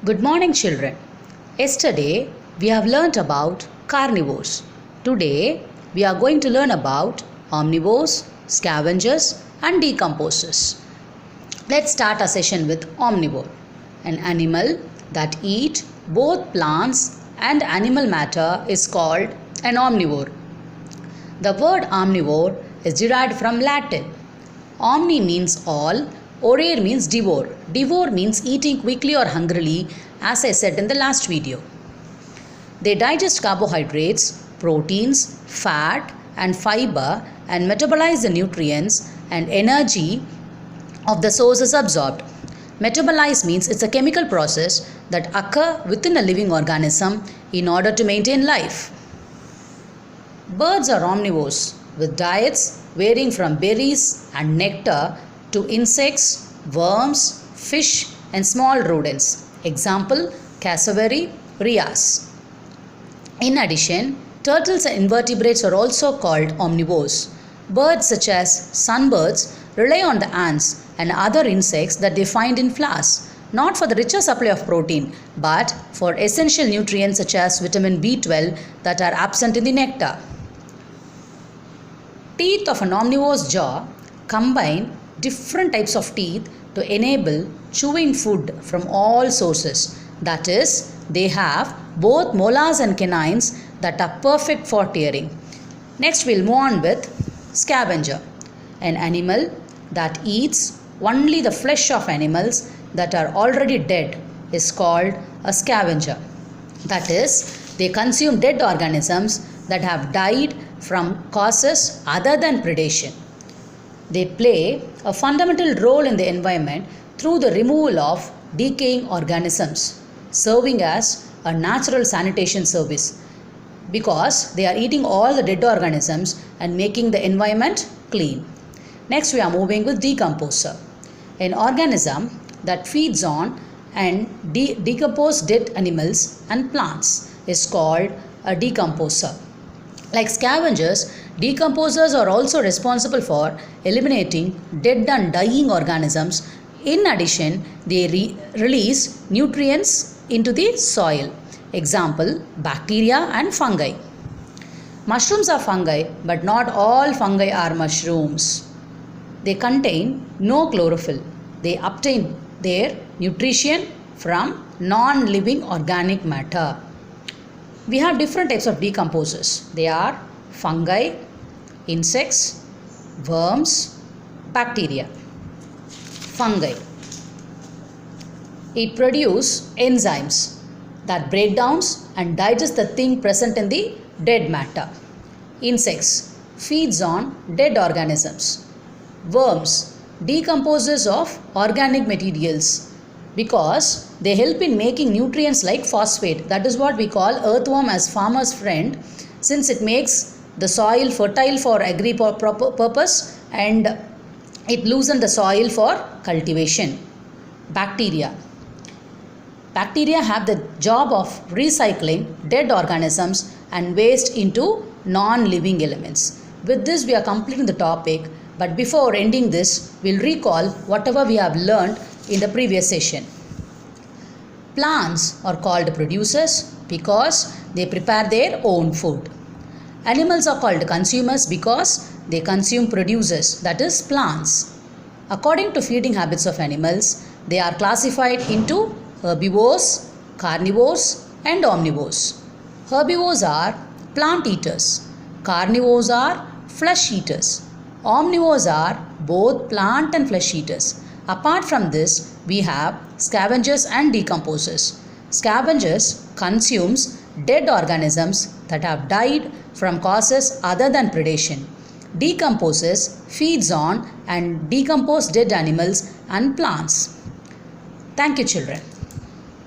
Good morning, children. Yesterday we have learnt about carnivores. Today we are going to learn about omnivores, scavengers, and decomposers. Let's start our session with omnivore, an animal that eat both plants and animal matter is called an omnivore. The word omnivore is derived from Latin. Omni means all, vorare means devour. Devour means eating quickly or hungrily, as I said in the last video. They digest carbohydrates, proteins, fat, and fiber and metabolize the nutrients and energy of the sources absorbed. Metabolize means it's a chemical process that occurs within a living organism in order to maintain life. Birds are omnivores with diets varying from berries and nectar to insects, worms, fish, and small rodents. Example, cassowary, wreaths. In addition, turtles and invertebrates are also called omnivores. Birds such as sunbirds rely on the ants and other insects that they find in flowers, not for the richer supply of protein, but for essential nutrients such as vitamin B12 that are absent in the nectar. Teeth of an omnivore's jaw combine different types of teeth to enable chewing food from all sources. That is, they have both molars and canines that are perfect for tearing. Next, we'll move on with scavenger, an animal that eats only the flesh of animals that are already dead is called a scavenger. That is, they consume dead organisms that have died from causes other than predation. They play a fundamental role in the environment through the removal of decaying organisms, serving as a natural sanitation service because they are eating all the dead organisms and making the environment clean. Next, we are moving with decomposer, an organism that feeds on and decompose dead animals and plants is called a decomposer. Like scavengers, decomposers are also responsible for eliminating dead and dying organisms. In addition, they release nutrients into the soil. Example, bacteria and fungi. Mushrooms are fungi, but not all fungi are mushrooms. They contain no chlorophyll. They obtain their nutrition from non-living organic matter. We have different types of decomposers. They are fungi, insects, worms, bacteria. Fungi. It produces enzymes that break down and digest the thing present in the dead matter. Insects feeds on dead organisms. Worms decomposes of organic materials because they help in making nutrients like phosphate. That is what we call earthworm as farmer's friend, since it makes the soil fertile for agri purpose and it loosens the soil for cultivation. Bacteria. Bacteria have the job of recycling dead organisms and waste into non-living elements. With this, we are completing the topic, but before ending this, we'll recall whatever we have learned in the previous session. Plants are called producers because they prepare their own food. Animals are called consumers because they consume producers, that is plants. According to feeding habits of animals, they are classified into herbivores, carnivores, and omnivores. Herbivores are plant eaters. Carnivores are flesh eaters. Omnivores are both plant and flesh eaters. Apart from this, we have scavengers and decomposers. Scavengers consumes dead organisms that have died from causes other than predation. Decomposers feeds on and decompose dead animals and plants. Thank you, children.